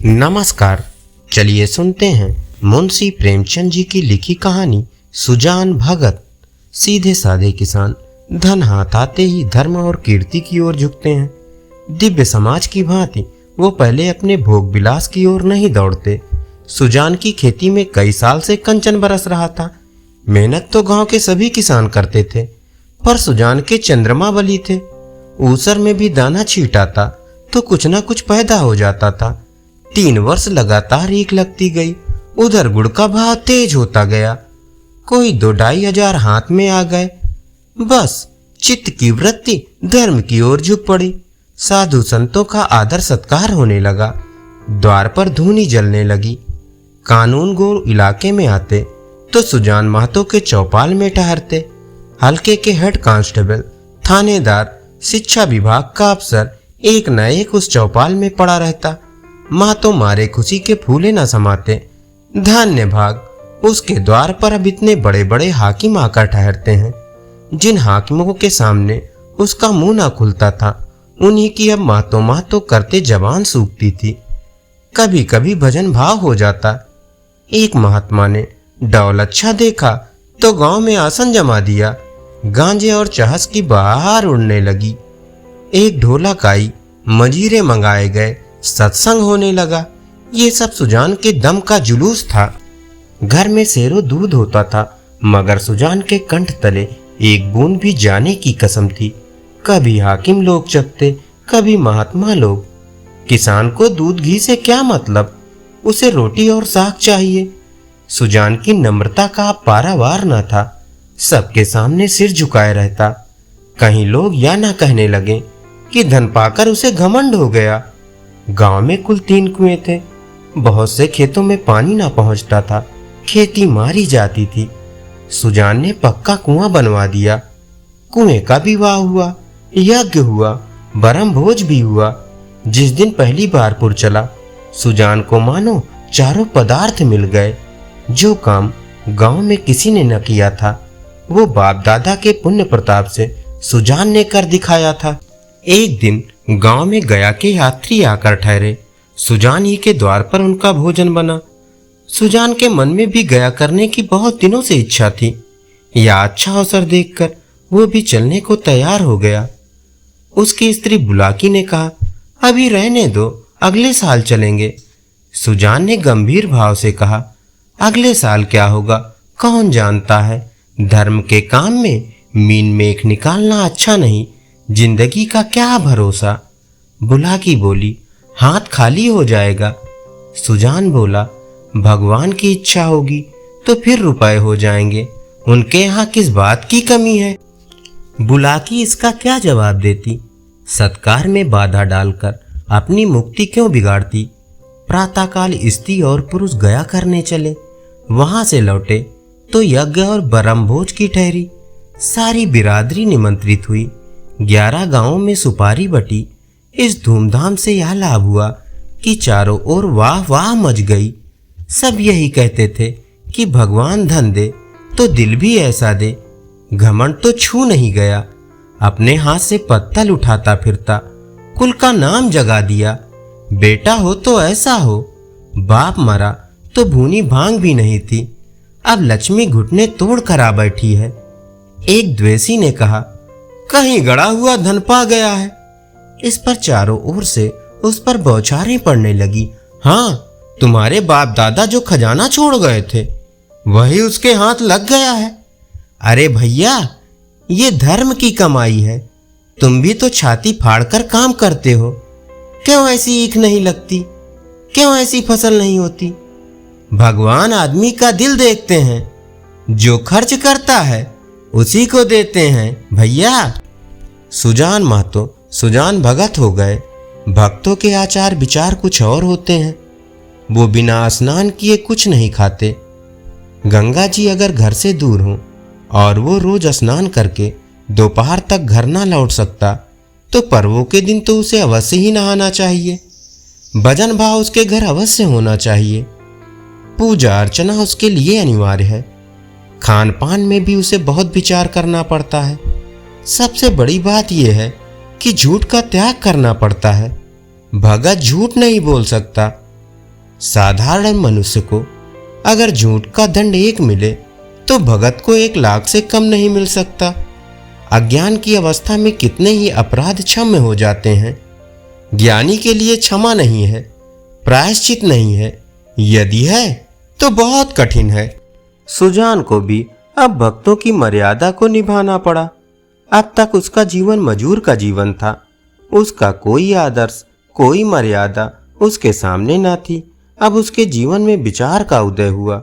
नमस्कार। चलिए सुनते हैं मुंशी प्रेमचंद जी की लिखी कहानी सुजान भगत। सीधे साधे किसान धन हाथ आते ही धर्म और कीर्ति की ओर झुकते हैं। दिव्य समाज की भांति वो पहले अपने भोग विलास की ओर नहीं दौड़ते। सुजान की खेती में कई साल से कंचन बरस रहा था। मेहनत तो गांव के सभी किसान करते थे, पर सुजान के चंद्रमा बली थे। ऊसर में भी दाना छींट आता तो कुछ न कुछ पैदा हो जाता था। 3 वर्ष लगातार ईख लगती गई। उधर गुड़ का भाव तेज होता गया। कोई 2-2.5 हजार हाथ में आ गए। बस चित्त की वृत्ति धर्म की ओर झुक पड़ी। साधु संतों का आदर सत्कार होने लगा। द्वार पर धूनी जलने लगी। कानून गो इलाके में आते तो सुजान महतो के चौपाल में ठहरते। हल्के के हेड कांस्टेबल, थानेदार, शिक्षा विभाग का अफसर एक न एक उस चौपाल में पड़ा रहता। महतो मारे खुशी के फूले न समाते। धन्य भाग, उसके द्वार पर अब इतने बड़े बड़े हाकिम आकर ठहरते हैं। जिन हाकिमों के सामने उसका मुंह ना खुलता था, उन्हीं की अब महतो महतो करते जबान सूखती थी। कभी कभी भजन भाव हो जाता। एक महात्मा ने डौल अच्छा देखा तो गांव में आसन जमा दिया। गांजे और चहस की बहार उड़ने लगी। एक ढोलक आई, मजीरे मंगाए गए, सत्संग होने लगा। ये सब सुजान के दम का जुलूस था। घर में सेरो दूध होता था, मगर सुजान के कंठ तले एक बूंद भी जाने की कसम थी। कभी हाकिम लोग चखते, कभी महात्मा लोग। किसान को दूध घी से क्या मतलब, उसे रोटी और साग चाहिए। सुजान की नम्रता का पारावार न था। सबके सामने सिर झुकाए रहता। कहीं लोग या ना कहने लगे कि धन पाकर उसे घमंड हो गया। गांव में कुल 3 कुएं थे। बहुत से खेतों में पानी ना पहुंचता था। खेती मारी जाती थी। सुजान ने पक्का कुआं बनवा दिया। कुएं का विवाह हुआ, यज्ञ हुआ, बरम भोज भी हुआ। जिस दिन पहली बार पुर चला, सुजान को मानो चारों पदार्थ मिल गए। जो काम गांव में किसी ने न किया था, वो बाप दादा के पुण्य प्रताप से सुजान ने कर दिखाया था। एक दिन गांव में गया के यात्री आकर ठहरे। सुजान ही के द्वार पर उनका भोजन बना। सुजान के मन में भी गया करने की बहुत दिनों से इच्छा थी। यह अच्छा अवसर देखकर वो भी चलने को तैयार हो गया। उसकी स्त्री बुलाकी ने कहा, अभी रहने दो, अगले साल चलेंगे। सुजान ने गंभीर भाव से कहा, अगले साल क्या होगा कौन जानता है। धर्म के काम में मीन मेख निकालना अच्छा नहीं। जिंदगी का क्या भरोसा। बुलाकी बोली, हाथ खाली हो जाएगा। सुजान बोला, भगवान की इच्छा होगी तो फिर रुपए हो जाएंगे। उनके यहाँ किस बात की कमी है। बुलाकी इसका क्या जवाब देती। सत्कार में बाधा डालकर अपनी मुक्ति क्यों बिगाड़ती। प्रातःकाल स्त्री और पुरुष गया करने चले। वहां से लौटे तो यज्ञ और बरमभोज की ठहरी। सारी बिरादरी निमंत्रित हुई। 11 गांवों में सुपारी बटी। इस धूमधाम से यह लाभ हुआ कि चारों ओर वाह वाह मच गई। सब यही कहते थे कि भगवान धन दे तो दिल भी ऐसा दे। घमंड तो छू नहीं गया। अपने हाथ से पत्तल उठाता फिरता। कुल का नाम जगा दिया। बेटा हो तो ऐसा हो। बाप मरा तो भूनी भांग भी नहीं थी। अब लक्ष्मी घुटने तोड़ कर आ बैठी है। एक द्वेषी ने कहा, कहीं गड़ा हुआ धन पा गया है। इस पर चारों ओर से उस पर बौछारें पड़ने लगी। हाँ, तुम्हारे बाप दादा जो खजाना छोड़ गए थे, वही उसके हाथ लग गया है। अरे भैया, ये धर्म की कमाई है। तुम भी तो छाती फाड़कर काम करते हो। क्यों ऐसी ईख नहीं लगती, क्यों ऐसी फसल नहीं होती। भगवान आदमी का दिल देखते हैं। जो खर्च करता है उसी को देते हैं भैया। सुजान महतो सुजान भगत हो गए। भक्तों के आचार विचार कुछ और होते हैं। वो बिना स्नान किए कुछ नहीं खाते। गंगा जी अगर घर से दूर हो और वो रोज स्नान करके दोपहर तक घर ना लौट सकता, तो पर्वों के दिन तो उसे अवश्य ही नहाना चाहिए। भजन भाव उसके घर अवश्य होना चाहिए। पूजा अर्चना उसके लिए अनिवार्य है। खान पान में भी उसे बहुत विचार करना पड़ता है। सबसे बड़ी बात यह है कि झूठ का त्याग करना पड़ता है। भगत झूठ नहीं बोल सकता। साधारण मनुष्य को अगर झूठ का दंड 1 मिले तो भगत को 1 लाख से कम नहीं मिल सकता। अज्ञान की अवस्था में कितने ही अपराध क्षम्य हो जाते हैं। ज्ञानी के लिए क्षमा नहीं है, प्रायश्चित नहीं है, यदि है तो बहुत कठिन है। सुजान को भी अब भक्तों की मर्यादा को निभाना पड़ा। अब तक उसका जीवन मजूर का जीवन था। उसका कोई आदर्श, कोई मर्यादा उसके सामने ना थी। अब उसके जीवन में विचार का उदय हुआ।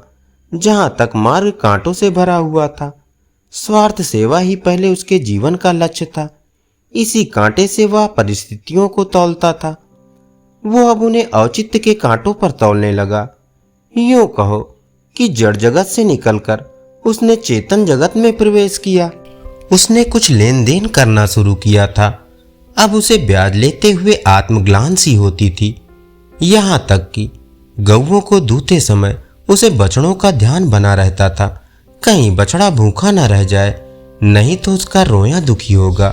जहां तक मार्ग कांटों से भरा हुआ था, स्वार्थ सेवा ही पहले उसके जीवन का लक्ष्य था। इसी कांटे से वह परिस्थितियों को तौलता था। वो अब उन्हें औचित्य के कांटों पर तौलने लगा। यूं कहो कि जड़ जगत से निकलकर उसने चेतन जगत में प्रवेश किया। उसने कुछ लेन देन करना शुरू किया था। अब उसे ब्याज लेते हुए आत्मग्लानि सी होती थी। यहां तक कि गौओं को दूते समय उसे बछड़ों का ध्यान बना रहता था, कहीं बछड़ा भूखा न रह जाए, नहीं तो उसका रोया दुखी होगा।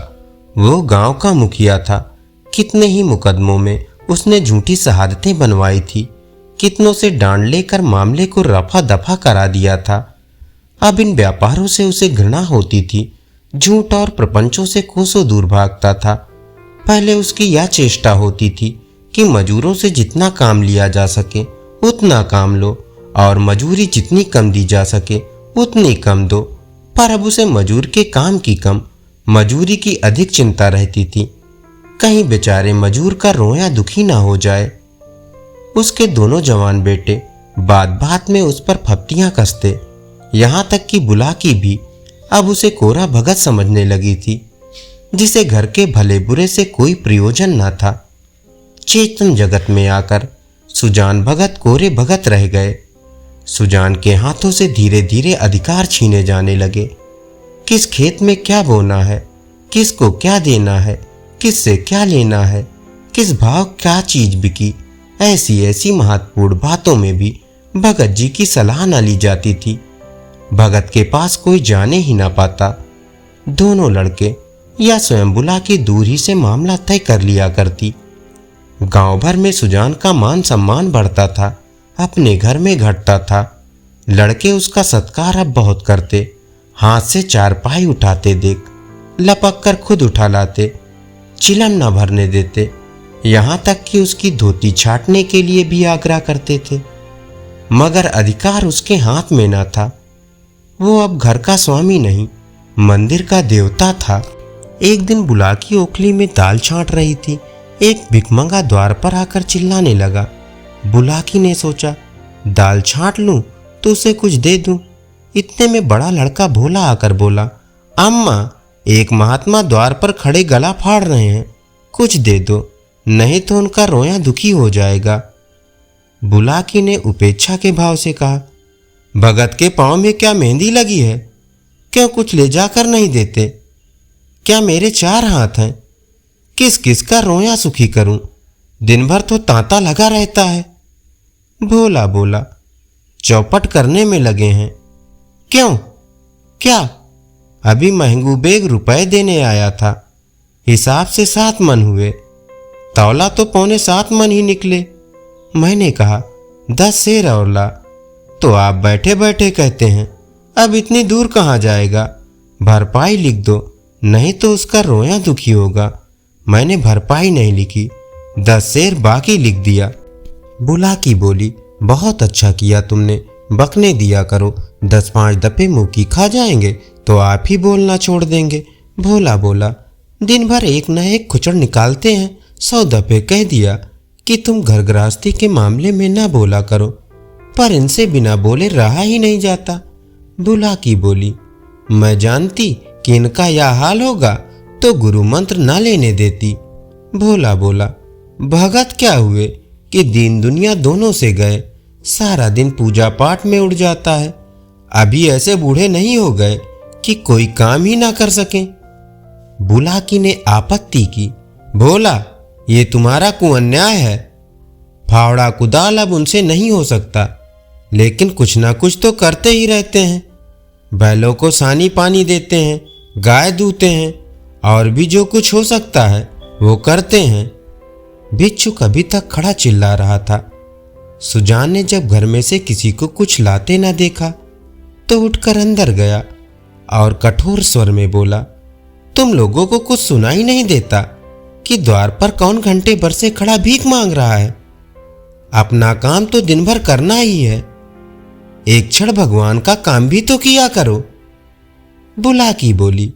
वो गांव का मुखिया था। कितने ही मुकदमों में उसने झूठी शहादतें बनवाई थी। कितनों से डांड लेकर मामले को रफा दफा करा दिया था। अब इन व्यापारों से उसे घृणा होती थी। झूठ और प्रपंचों से कोसों दूर भागता था। पहले उसकी यह चेष्टा होती थी कि मजूरों से जितना काम लिया जा सके उतना काम लो और मजूरी जितनी कम दी जा सके उतनी कम दो। पर अब उसे मजूर के काम की कम, मजूरी की अधिक चिंता रहती थी। कहीं बेचारे मजूर का रोया दुखी ना हो जाए। उसके दोनों जवान बेटे बात बात में उस पर फप्तियां कसते। यहां तक कि बुलाकी भी अब उसे कोरा भगत समझने लगी थी, जिसे घर के भले बुरे से कोई प्रयोजन न था। चेतन जगत में आकर सुजान भगत कोरे भगत रह गए। सुजान के हाथों से धीरे धीरे अधिकार छीने जाने लगे। किस खेत में क्या बोना है, किसको क्या देना है, किससे क्या लेना है, किस भाव क्या चीज बिकी, ऐसी ऐसी महत्वपूर्ण बातों में भी भगत जी की सलाह न ली जाती थी। भगत के पास कोई जाने ही ना पाता। दोनों लड़के या स्वयं बुला के दूर ही से मामला तय कर लिया करती। गांव भर में सुजान का मान सम्मान बढ़ता था, अपने घर में घटता था। लड़के उसका सत्कार अब बहुत करते। हाथ से चारपाई उठाते देख लपक कर खुद उठा लाते, चिलम न भरने देते। यहां तक कि उसकी धोती छाटने के लिए भी आग्रह करते थे। मगर अधिकार उसके हाथ में न था। वो अब घर का स्वामी नहीं, मंदिर का देवता था। एक दिन बुलाकी ओखली में दाल छांट रही थी। एक भिखमंगा द्वार पर आकर चिल्लाने लगा। बुलाकी ने सोचा, दाल छांट लूं तो उसे कुछ दे दूं। इतने में बड़ा लड़का भोला आकर बोला, अम्मा, एक महात्मा द्वार पर खड़े गला फाड़ रहे हैं, कुछ दे दो, नहीं तो उनका रोया दुखी हो जाएगा। बुलाकी ने उपेक्षा के भाव से कहा, भगत के पांव में क्या मेहंदी लगी है? क्यों कुछ ले जाकर नहीं देते? क्या मेरे 4 हाथ हैं? किस किस का रोया सुखी करूं? दिन भर तो तांता लगा रहता है। भोला बोला, चौपट करने में लगे हैं। क्यों? क्या? अभी महंगूबेग रुपए देने आया था। हिसाब से 7 मन हुए, तौला तो 6.25 मन ही निकले। मैंने कहा 10 सेर और ला, तो आप बैठे बैठे कहते हैं अब इतनी दूर कहाँ जाएगा, भरपाई लिख दो, नहीं तो उसका रोया दुखी होगा। मैंने भरपाई नहीं लिखी, 10 सेर बाकी लिख दिया। बुलाकी बोली, बहुत अच्छा किया तुमने, बकने दिया करो, 10-5 दफे मुंह की खा जाएंगे तो आप ही बोलना छोड़ देंगे। भोला बोला, दिन भर एक न एक खुचड़ निकालते हैं, 100 दफे कह दिया कि तुम घर गृहस्थी के मामले में ना बोला करो, पर इनसे बिना बोले रहा ही नहीं जाता। बुलाकी बोली, मैं जानती कि इनका यह हाल होगा तो गुरु मंत्र ना लेने देती। भोला बोला, भगत क्या हुए कि दीन दुनिया दोनों से गए, सारा दिन पूजा पाठ में उड़ जाता है। अभी ऐसे बूढ़े नहीं हो गए कि कोई काम ही ना कर सकें। बुलाकी ने आपत्ति की, भोला, ये तुम्हारा कुअन्याय है। फावड़ा कुदाल अब उनसे नहीं हो सकता, लेकिन कुछ ना कुछ तो करते ही रहते हैं। बैलों को सानी पानी देते हैं, गाय दूते हैं, और भी जो कुछ हो सकता है वो करते हैं। भिक्षुक अभी तक खड़ा चिल्ला रहा था। सुजान ने जब घर में से किसी को कुछ लाते न देखा तो उठकर अंदर गया और कठोर स्वर में बोला, तुम लोगों को कुछ सुनाई नहीं देता कि द्वार पर कौन घंटे भर से खड़ा भीख मांग रहा है? अपना काम तो दिन भर करना ही है, एक क्षण भगवान का काम भी तो किया करो। बुलाकी बोली,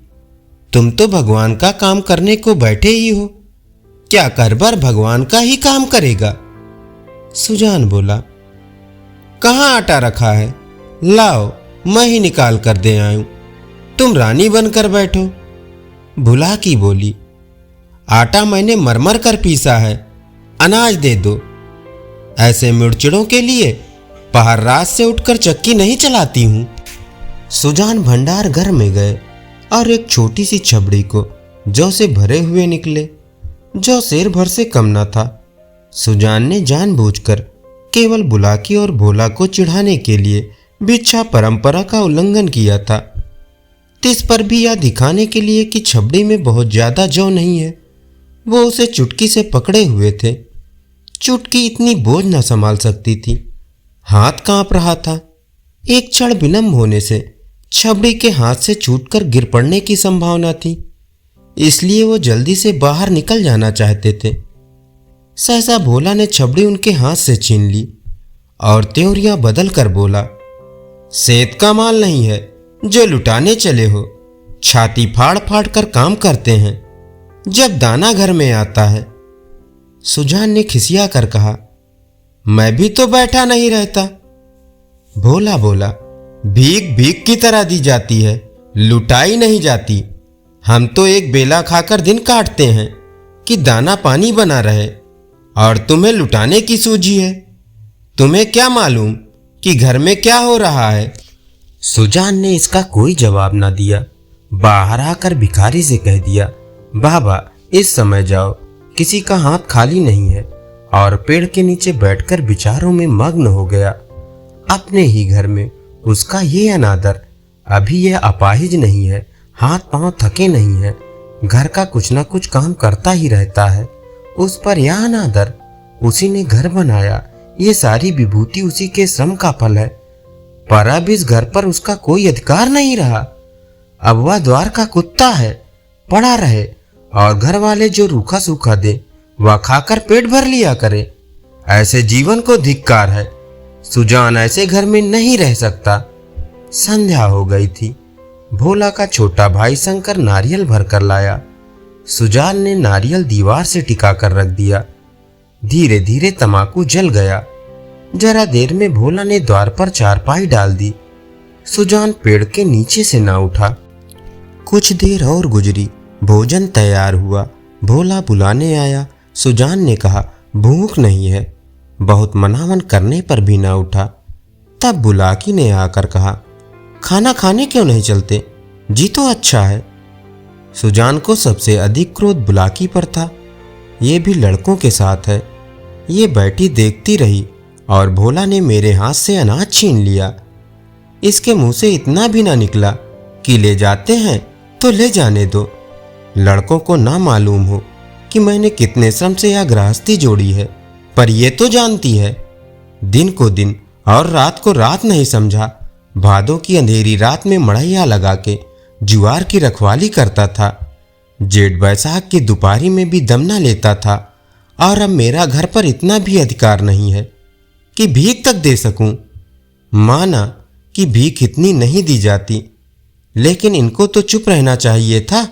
तुम तो भगवान का काम करने को बैठे ही हो, क्या कर भर भगवान का ही काम करेगा? सुजान बोला, कहाँ आटा रखा है, लाओ मैं ही निकाल कर दे आऊं, तुम रानी बनकर बैठो। बुलाकी बोली, आटा मैंने मरमर कर पीसा है, अनाज दे दो। ऐसे मुड़चिड़ों के लिए पहर रात से उठकर चक्की नहीं चलाती हूं। सुजान भंडार घर में गए और एक छोटी सी छबड़ी को जौ से भरे हुए निकले। जौ शेर भर से कम न था। सुजान ने जानबूझकर केवल बुलाकी और भोला को चिढ़ाने के लिए भिक्षा परंपरा का उल्लंघन किया था। तिस पर भी यह दिखाने के लिए कि छबड़ी में बहुत ज्यादा जौ नहीं है, वो उसे चुटकी से पकड़े हुए थे। चुटकी इतनी बोझ न संभाल सकती थी, हाथ कांप रहा था। एक क्षण विलंब होने से छबड़ी के हाथ से छूटकर गिर पड़ने की संभावना थी, इसलिए वो जल्दी से बाहर निकल जाना चाहते थे। सहसा भोला ने छबड़ी उनके हाथ से छीन ली और त्योरियां बदल कर बोला, सेत का माल नहीं है जो लुटाने चले हो, छाती फाड़ फाड़ कर काम करते हैं, जब दाना घर में आता है। सुजान ने खिसिया कर कहा, मैं भी तो बैठा नहीं रहता। भोला बोला, भीख भीख की तरह दी जाती है, लुटाई नहीं जाती। हम तो एक बेला खाकर दिन काटते हैं कि दाना पानी बना रहे, और तुम्हें लुटाने की सूझी है। तुम्हें क्या मालूम कि घर में क्या हो रहा है? सुजान ने इसका कोई जवाब ना दिया। बाहर आकर भिखारी से कह दिया, बाबा इस समय जाओ, किसी का हाथ खाली नहीं है, और पेड़ के नीचे बैठकर विचारों में मग्न हो गया। अपने ही घर में उसका ये अनादर, अभी यह अपाहिज नहीं है, हाथ पांव थके नहीं है, घर का कुछ ना कुछ काम करता ही रहता है, उस पर यह अनादर। उसी ने घर बनाया, ये सारी विभूति उसी के श्रम का फल है, पर अब इस घर पर उसका कोई अधिकार नहीं रहा। अब वह द्वार का कुत्ता है, पड़ा रहे, और घर वाले जो रूखा सूखा दे वह खाकर पेट भर लिया करे। ऐसे जीवन को धिक्कार है। सुजान ऐसे घर में नहीं रह सकता। संध्या हो गई थी। भोला का छोटा भाई शंकर नारियल भर कर लाया। सुजान ने नारियल दीवार से टिका कर रख दिया। धीरे धीरे तमाकू जल गया। जरा देर में भोला ने द्वार पर चारपाई डाल दी। सुजान पेड़ के नीचे से ना उठा। कुछ देर और गुजरी, भोजन तैयार हुआ। भोला बुलाने आया। सुजान ने कहा, भूख नहीं है। बहुत मनावन करने पर भी ना उठा। तब बुलाकी ने आकर कहा, खाना खाने क्यों नहीं चलते? जी तो अच्छा है। सुजान को सबसे अधिक क्रोध बुलाकी पर था। ये भी लड़कों के साथ है। ये बैठी देखती रही और भोला ने मेरे हाथ से अनाज छीन लिया। इसके मुंह से इतना भी ना निकला कि ले जाते हैं तो ले जाने दो। लड़कों को ना मालूम हो कि मैंने कितने श्रम से यह गृहस्थी जोड़ी है, पर ये तो जानती है। दिन को दिन और रात को रात नहीं समझा। भादों की अंधेरी रात में मड़ैया लगा के जुआर की रखवाली करता था। जेठ बैसाख की दोपहरी में भी दम न लेता था। और अब मेरा घर पर इतना भी अधिकार नहीं है कि भीख तक दे सकूं। माना कि भीख इतनी नहीं दी जाती, लेकिन इनको तो चुप रहना चाहिए था,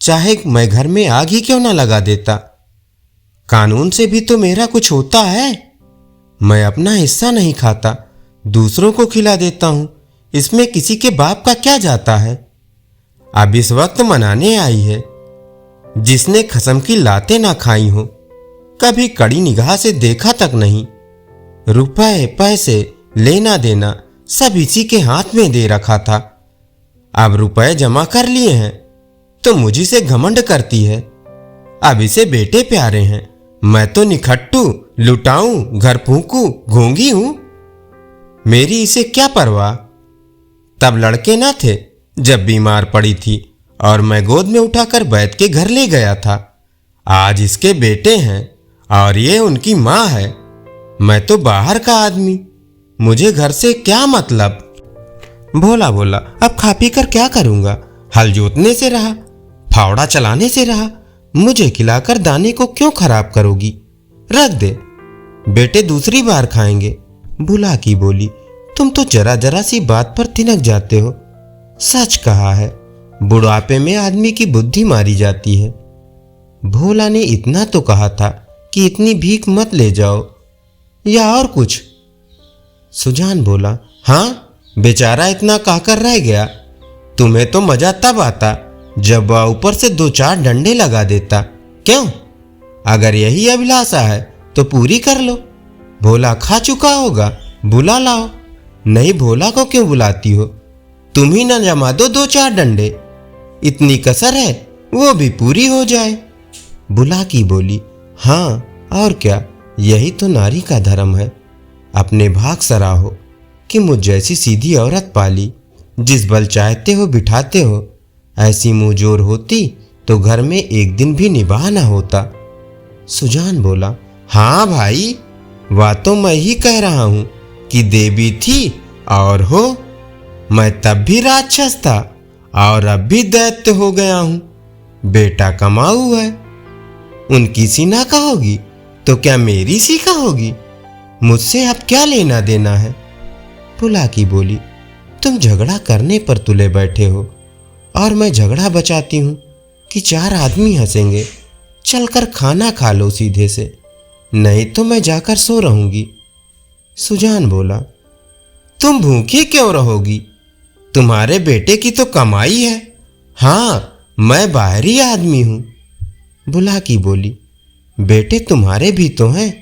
चाहे मैं घर में आग ही क्यों ना लगा देता। कानून से भी तो मेरा कुछ होता है। मैं अपना हिस्सा नहीं खाता, दूसरों को खिला देता हूं। इसमें किसी के बाप का क्या जाता है। अब इस वक्त मनाने आई है। जिसने खसम की लातें ना खाई हो, कभी कड़ी निगाह से देखा तक नहीं। रुपए पैसे लेना देना सब इसी के हाथ में दे रखा था। अब रुपए जमा कर लिए हैं तो मुझी से घमंड करती है। अब इसे बेटे प्यारे हैं, मैं तो निखट्टू, लुटाऊं, घर फूंकू, घोंगी हूं। मेरी इसे क्या परवाह। तब लड़के ना थे जब बीमार पड़ी थी और मैं गोद में उठाकर बैठ के घर ले गया था। आज इसके बेटे हैं और ये उनकी माँ है। मैं तो बाहर का आदमी, मुझे घर से क्या मतलब। भोला बोला, अब खा पी कर क्या करूंगा, हल जोतने से रहा, फावड़ा चलाने से रहा, मुझे खिलाकर दाने को क्यों खराब करोगी, रख दे, बेटे दूसरी बार खाएंगे। बुलाकी बोली, तुम तो जरा जरा सी बात पर तिनक जाते हो। सच कहा है, बुढ़ापे में आदमी की बुद्धि मारी जाती है। भोला ने इतना तो कहा था कि इतनी भीख मत ले जाओ, या और कुछ। सुजान बोला, हाँ, बेचारा इतना कहकर रह गया। तुम्हें तो मजा तब आता जब वह ऊपर से 2-4 डंडे लगा देता। क्यों, अगर यही अभिलाषा है तो पूरी कर लो। भोला खा चुका होगा, बुला लाओ। नहीं, भोला को क्यों बुलाती हो, तुम ही न जमा दो 2-4 डंडे, इतनी कसर है वो भी पूरी हो जाए। बुलाकी बोली, हाँ और क्या, यही तो नारी का धर्म है। अपने भाग सराहो कि मुझ जैसी सीधी औरत पाली, जिस बल चाहते हो बिठाते हो। ऐसी मुंहजोर होती तो घर में एक दिन भी निभाह न होता। सुजान बोला, हाँ भाई, वह तो मैं ही कह रहा हूं कि देवी थी और हो। मैं तब भी राक्षस था और अब भी दैत्य हो गया हूं। बेटा कमाऊ है, उनकी सी ना कहोगी तो क्या मेरी सी कहोगी। मुझसे अब क्या लेना देना है। बुलाकी बोली, तुम झगड़ा करने पर तुले बैठे हो और मैं झगड़ा बचाती हूं कि 4 आदमी हंसेंगे। चलकर खाना खा लो सीधे से, नहीं तो मैं जाकर सो रहूंगी। सुजान बोला, तुम भूखी क्यों रहोगी, तुम्हारे बेटे की तो कमाई है। हाँ, मैं बाहरी आदमी हूं। बुलाकी बोली, बेटे तुम्हारे भी तो हैं।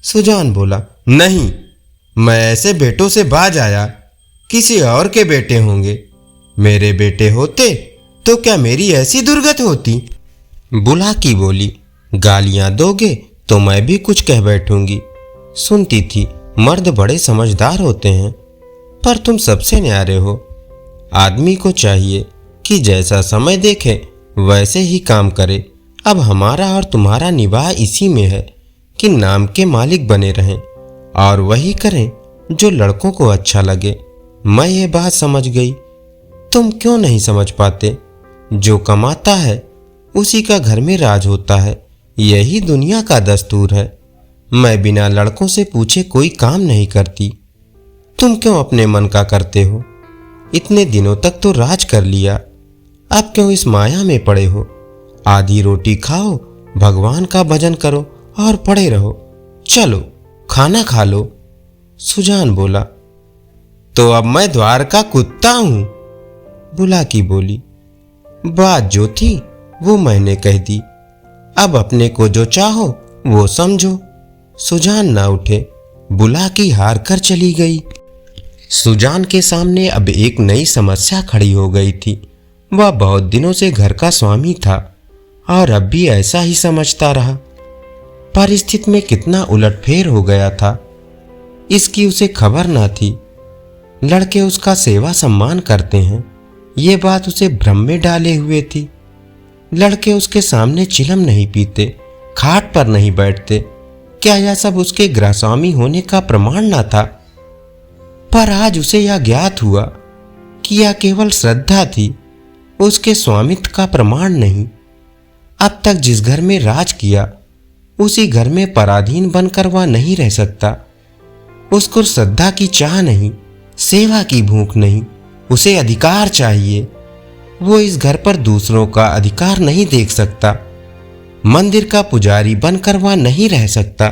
सुजान बोला, नहीं, मैं ऐसे बेटों से बाज आया, किसी और के बेटे होंगे। मेरे बेटे होते तो क्या मेरी ऐसी दुर्गत होती। बुलाकी बोली, गालियां दोगे तो मैं भी कुछ कह बैठूंगी। सुनती थी, मर्द बड़े समझदार होते हैं, पर तुम सबसे न्यारे हो। आदमी को चाहिए कि जैसा समय देखे वैसे ही काम करे। अब हमारा और तुम्हारा निवाह इसी में है कि नाम के मालिक बने रहें और वही करें जो लड़कों को अच्छा लगे। मैं ये बात समझ गई, तुम क्यों नहीं समझ पाते। जो कमाता है उसी का घर में राज होता है, यही दुनिया का दस्तूर है। मैं बिना लड़कों से पूछे कोई काम नहीं करती। तुम क्यों अपने मन का करते हो। इतने दिनों तक तो राज कर लिया, अब क्यों इस माया में पड़े हो। आधी रोटी खाओ, भगवान का भजन करो और पड़े रहो। चलो खाना खा लो। सुजान बोला, तो अब मैं द्वार का कुत्ता हूं। बुलाकी बोली, बात जो थी वो मैंने कह दी, अब अपने को जो चाहो वो समझो। सुजान ना उठे, बुलाकी हार कर चली गई। सुजान के सामने अब एक नई समस्या खड़ी हो गई थी। वह बहुत दिनों से घर का स्वामी था और अब भी ऐसा ही समझता रहा। परिस्थिति में कितना उलटफेर हो गया था, इसकी उसे खबर ना थी। लड़के उसका सेवा सम्मान करते हैं, ये बात उसे भ्रम में डाले हुए थी। लड़के उसके सामने चिलम नहीं पीते, खाट पर नहीं बैठते। क्या यह सब उसके गृहस्वामी होने का प्रमाण न था। पर आज उसे यह ज्ञात हुआ कि यह केवल श्रद्धा थी, उसके स्वामित्व का प्रमाण नहीं। अब तक जिस घर में राज किया उसी घर में पराधीन बनकर वह नहीं रह सकता। उसको श्रद्धा की चाह नहीं, सेवा की भूख नहीं, उसे अधिकार चाहिए। वो इस घर पर दूसरों का अधिकार नहीं देख सकता। मंदिर का पुजारी बनकर वह नहीं रह सकता।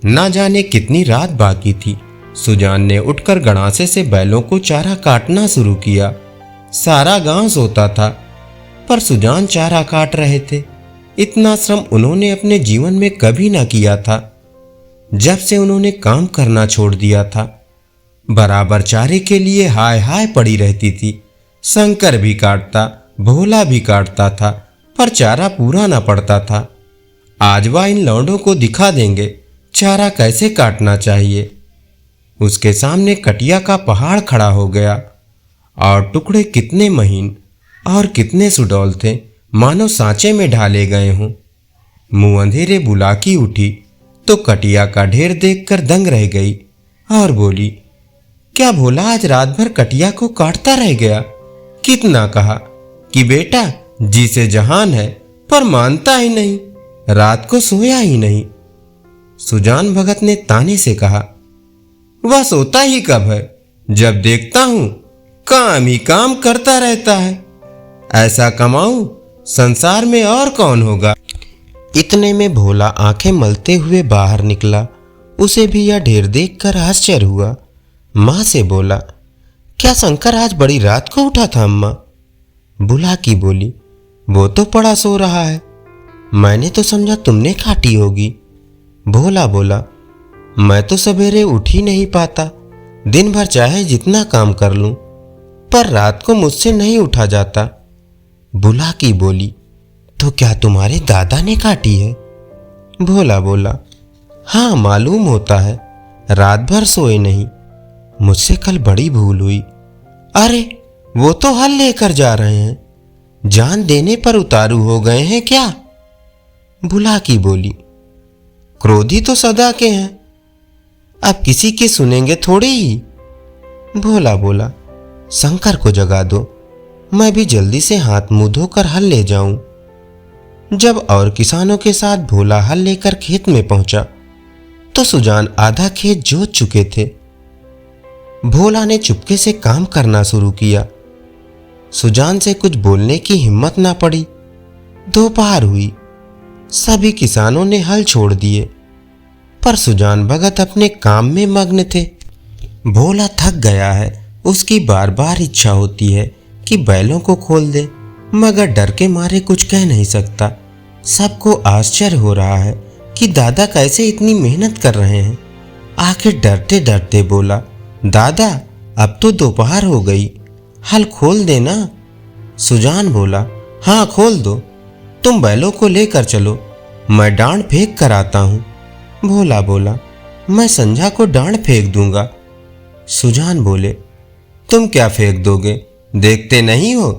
ना जाने कितनी रात बाकी थी। सुजान ने उठकर गड़ासे से बैलों को चारा काटना शुरू किया। सारा गांव सोता था, पर सुजान चारा काट रहे थे। इतना श्रम उन्होंने अपने जीवन में कभी ना किया था। जब से उन्होंने काम करना छोड़ दिया था, बराबर चारे के लिए हाय हाय पड़ी रहती थी। शंकर भी काटता, भोला भी काटता था, पर चारा पूरा ना पड़ता था। आज वह इन लौंडों को दिखा देंगे चारा कैसे काटना चाहिए। उसके सामने कटिया का पहाड़ खड़ा हो गया और टुकड़े कितने महीन और कितने सुडौल थे, मानो सांचे में ढाले गए हों। मुंह अंधेरे बुलाकी उठी, तो कटिया का ढेर देखकर दंग रह गई और बोली, क्या भोला आज रात भर कटिया को काटता रह गया? कितना कहा कि बेटा जी से जहान है, पर मानता ही नहीं, रात को सोया ही नहीं। सुजान भगत ने ताने से कहा, वह सोता ही कब है? जब देखता हूं काम ही काम करता रहता है। ऐसा कमाऊं संसार में और कौन होगा। इतने में भोला आंखें मलते हुए बाहर निकला। उसे भी यह ढेर देखकर आश्चर्य हुआ। माँ से बोला, क्या शंकर आज बड़ी रात को उठा था अम्मा? बुलाकी बोली, वो तो पड़ा सो रहा है, मैंने तो समझा तुमने काटी होगी। भोला बोला, मैं तो सवेरे उठ ही नहीं पाता, दिन भर चाहे जितना काम कर लूं, पर रात को मुझसे नहीं उठा जाता। बुलाकी बोली, तो क्या तुम्हारे दादा ने काटी है? भोला बोला, हाँ मालूम होता है, रात भर सोए नहीं, मुझसे कल बड़ी भूल हुई। अरे वो तो हल लेकर जा रहे हैं, जान देने पर उतारू हो गए हैं क्या? बुलाकी बोली, क्रोधी तो सदा के हैं, अब किसी की सुनेंगे थोड़ी ही। भोला बोला, शंकर को जगा दो, मैं भी जल्दी से हाथ मुंह धोकर हल ले जाऊं। जब और किसानों के साथ भोला हल लेकर खेत में पहुंचा तो सुजान आधा खेत जोत चुके थे। भोला ने चुपके से काम करना शुरू किया। सुजान से कुछ बोलने की हिम्मत ना पड़ी। दोपहर हुई, सभी किसानों ने हल छोड़ दिए, पर सुजान भगत अपने काम में मग्न थे। भोला थक गया है, उसकी बार बार इच्छा होती है कि बैलों को खोल दे, मगर डर के मारे कुछ कह नहीं सकता। सबको आश्चर्य हो रहा है कि दादा कैसे इतनी मेहनत कर रहे हैं। आखिर डरते डरते बोला, दादा अब तो दोपहर हो गई, हल खोल देना। सुजान बोला, हाँ खोल दो, तुम बैलों को लेकर चलो, मैं डांड फेंक कर आता हूँ। भोला बोला, मैं संझा को डांड फेंक दूंगा। सुजान बोले, तुम क्या फेंक दोगे? देखते नहीं हो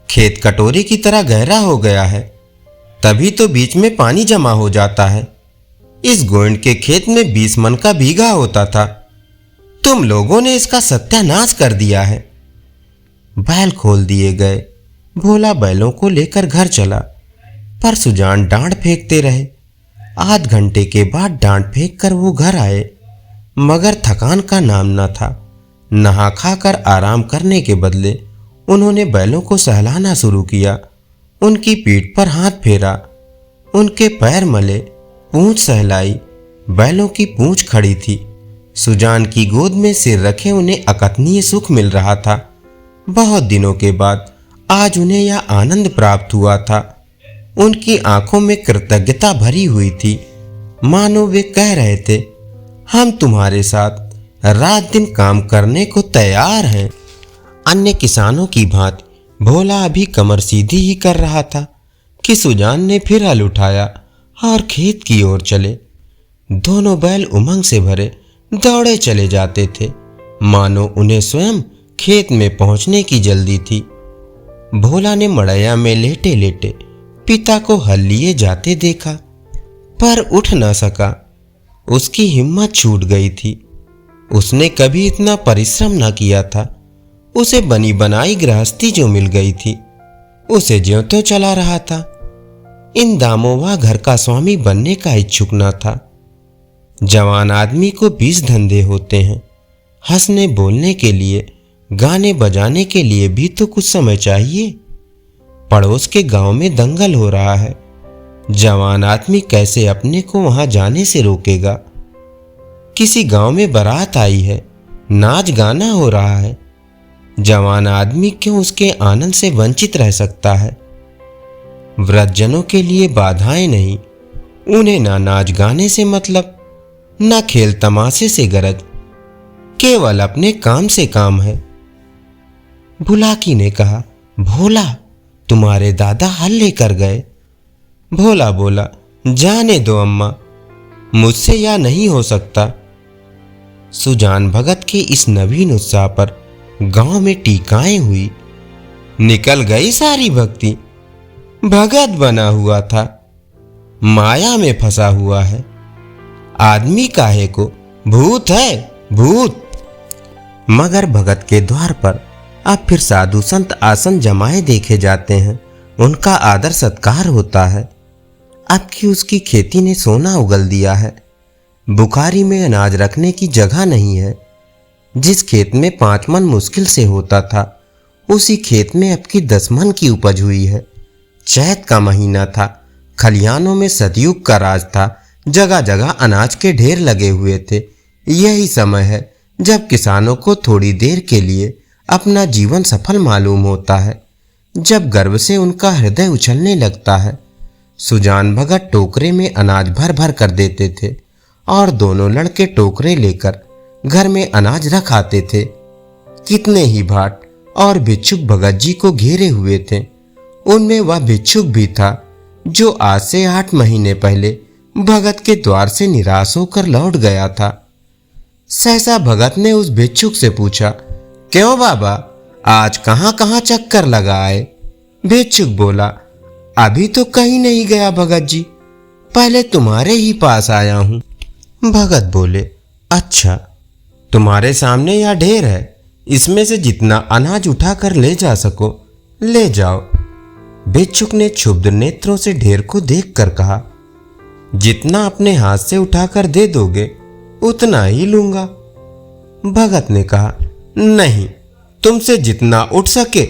खेत कटोरी की तरह गहरा हो गया है, तभी तो बीच में पानी जमा हो जाता है। इस गोंड के खेत में 20 मन का भीगा होता था, तुम लोगों ने इसका सत्यानाश कर दिया है। बैल खोल दिए गए। भोला बैलों को लेकर घर चला, पर सुजान डांड फेंकते रहे। आध घंटे के बाद डांड फेंक कर वो घर आए, मगर थकान का नाम न था। नहा खाकर आराम करने के बदले उन्होंने बैलों को सहलाना शुरू किया। उनकी पीठ पर हाथ फेरा, उनके पैर मले, पूंछ सहलाई। बैलों की पूंछ खड़ी थी। सुजान की गोद में सिर रखे उन्हें अकथनीय सुख मिल रहा था। बहुत दिनों के बाद आज उन्हें यह आनंद प्राप्त हुआ था। उनकी आंखों में कृतज्ञता भरी हुई थी, मानो वे कह रहे थे, हम तुम्हारे साथ रात दिन काम करने को तैयार हैं। अन्य किसानों की भांति भोला अभी कमर सीधी ही कर रहा था कि सुजान ने फिर हल उठाया और खेत की ओर चले। दोनों बैल उमंग से भरे दौड़े चले जाते थे, मानो उन्हें स्वयं खेत में पहुंचने की जल्दी थी। भोला ने मड़ैया में लेटे लेटे पिता को हल लिए जाते देखा, पर उठ न सका। उसकी हिम्मत छूट गई थी। उसने कभी इतना परिश्रम न किया था। उसे बनी बनाई गृहस्थी जो मिल गई थी, उसे ज्यों त्यों चला रहा था। इन दामों वह घर का स्वामी बनने का इच्छुक न था। जवान आदमी को 20 धंधे होते हैं। हंसने बोलने के लिए, गाने बजाने के लिए भी तो कुछ समय चाहिए। पड़ोस के गांव में दंगल हो रहा है, जवान आदमी कैसे अपने को वहां जाने से रोकेगा? किसी गांव में बारात आई है, नाच गाना हो रहा है, जवान आदमी क्यों उसके आनंद से वंचित रह सकता है? वृद्धजनों के लिए बाधाएं नहीं, उन्हें ना नाच गाने से मतलब, ना खेल तमाशे से गरज, केवल अपने काम से काम है। बुलाकी ने कहा, भोला तुम्हारे दादा हल लेकर गए। भोला बोला, जाने दो अम्मा, मुझसे यह नहीं हो सकता। सुजान भगत के इस नवीन उत्साह पर गांव में टीकाएं हुई। निकल गई सारी भक्ति। भगत बना हुआ था, माया में फंसा हुआ है। आदमी काहे को, भूत है भूत। मगर भगत के द्वार पर अब फिर साधु संत आसन जमाए देखे जाते हैं। उनका आदर सत्कार होता है। अब की उसकी खेती ने सोना उगल दिया है। बुखारी में अनाज रखने की जगह नहीं है। जिस खेत में 5 मन मुश्किल से होता था, उसी खेत में अब की 10 मन की उपज हुई है। चैत का महीना था। खलिहानों में सतयुग का राज था। जगह जगह अनाज के ढेर लगे हुए थे। यही समय है जब किसानों को थोड़ी देर के लिए अपना जीवन सफल मालूम होता है, जब गर्व से उनका हृदय उछलने लगता है। सुजान भगत टोकरे में अनाज भर भर कर देते थे और दोनों लड़के टोकरे लेकर घर में अनाज रख आते थे। कितने ही भाट और भिक्षुक भगत जी को घेरे हुए थे। उनमें वह भिक्षुक भी था जो आज से 8 महीने पहले भगत के द्वार से निराश होकर लौट गया था। सहसा भगत ने उस भिक्षुक से पूछा, क्यों बाबा, आज कहाँ कहाँ चक्कर लगाए? भिक्षुक बोला, अभी तो कहीं नहीं गया भगत जी, पहले तुम्हारे ही पास आया हूँ। भगत बोले, अच्छा, तुम्हारे सामने यह ढेर है, इसमें से जितना अनाज उठाकर ले जा सको ले जाओ। भिक्षुक ने क्षुब्ध नेत्रों से ढेर को देखकर कहा, जितना अपने हाथ से उठाकर दे दोगे उतना ही लूंगा। भगत ने कहा, नहीं, तुमसे जितना उठ सके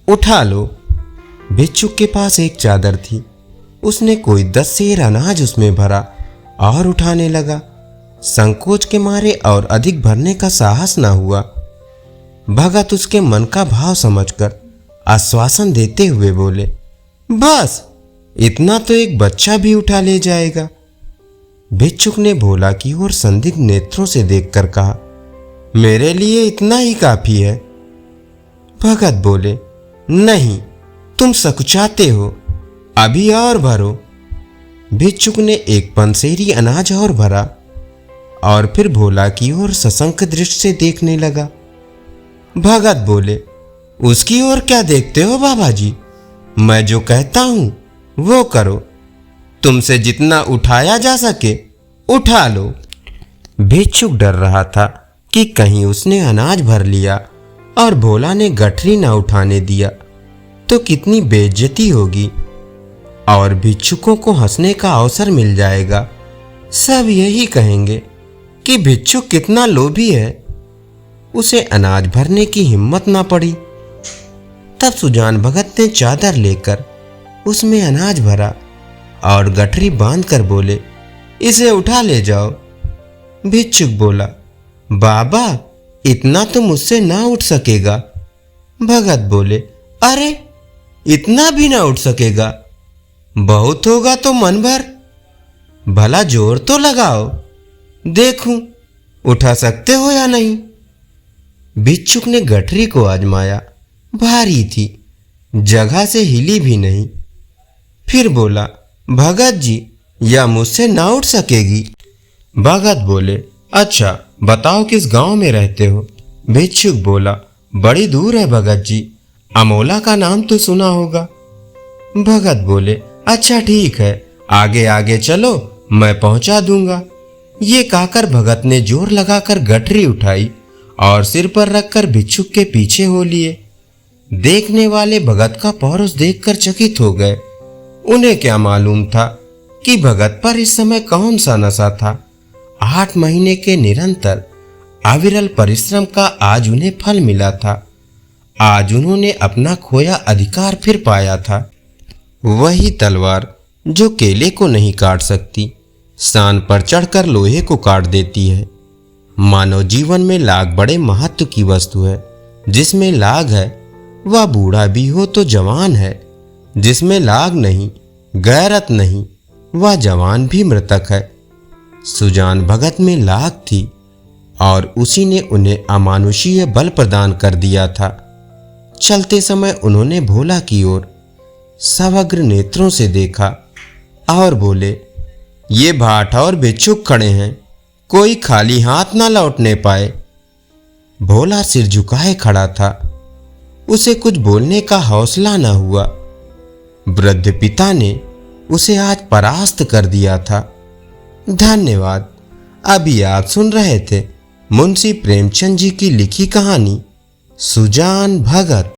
उठा लो। भिक्षुक के पास एक चादर थी। उसने कोई 10 सेर अनाज उसमें भरा और उठाने लगा। संकोच के मारे और अधिक भरने का साहस न हुआ। भगत उसके मन का भाव समझकर आश्वासन देते हुए बोले, बस इतना तो एक बच्चा भी उठा ले जाएगा। भिक्षुक ने भोला की ओर संदिग्ध नेत्रों से देखकर कहा, मेरे लिए इतना ही काफी है। भगत बोले, नहीं, तुम सकुचाते हो, अभी और भरो। भिक्षुक ने एक पंसेरी अनाज और भरा और फिर भोला की ओर सशंक दृष्टि से देखने लगा। भगत बोले, उसकी ओर क्या देखते हो बाबा जी, मैं जो कहता हूं वो करो। तुमसे जितना उठाया जा सके उठा लो। भिक्षुक डर रहा था कि कहीं उसने अनाज भर लिया और भोला ने गठरी न उठाने दिया तो कितनी बेइज्जती होगी और भिक्षुकों को हंसने का अवसर मिल जाएगा। सब यही कहेंगे कि भिक्षुक कितना लोभी है, उसे अनाज भरने की हिम्मत ना पड़ी। तब सुजान भगत ने चादर लेकर उसमें अनाज भरा और गठरी बांधकर बोले, इसे उठा ले जाओ। भिक्षुक बोला, बाबा इतना तो मुझसे ना उठ सकेगा। भगत बोले, अरे इतना भी ना उठ सकेगा, बहुत होगा तो मन भर, भला जोर तो लगाओ, देखूं उठा सकते हो या नहीं। भिक्षुक ने गठरी को आजमाया, भारी थी, जगह से हिली भी नहीं। फिर बोला, भगत जी यह मुझसे ना उठ सकेगी। भगत बोले, अच्छा बताओ किस गांव में रहते हो। भिक्षुक बोला, बड़ी दूर है भगत जी, अमोला का नाम तो सुना होगा। भगत बोले, अच्छा ठीक है, आगे आगे चलो, मैं पहुंचा दूंगा। ये कहकर भगत ने जोर लगाकर गठरी उठाई और सिर पर रखकर भिक्षुक के पीछे हो लिए। देखने वाले भगत का पौरुष देखकर चकित हो गए। उन्हें क्या मालूम था कि भगत पर इस समय कौन सा नशा था। 8 महीने के निरंतर अविरल परिश्रम का आज उन्हें फल मिला था। आज उन्होंने अपना खोया अधिकार फिर पाया था। वही तलवार जो केले को नहीं काट सकती, सान पर चढ़कर लोहे को काट देती है। मानव जीवन में लाग बड़े महत्व की वस्तु है। जिसमें लाग है वह बूढ़ा भी हो तो जवान है, जिसमें लाग नहीं, गैरत नहीं, वह जवान भी मृतक है। सुजान भगत में लाग थी और उसी ने उन्हें अमानुषीय बल प्रदान कर दिया था। चलते समय उन्होंने भोला की ओर समग्र नेत्रों से देखा और बोले, ये भाट और भिक्षुक खड़े हैं, कोई खाली हाथ ना लौटने पाए। भोला सिर झुकाए खड़ा था, उसे कुछ बोलने का हौसला न हुआ। वृद्ध पिता ने उसे आज परास्त कर दिया था। धन्यवाद। अभी आप सुन रहे थे मुंशी प्रेमचंद जी की लिखी कहानी सुजान भगत।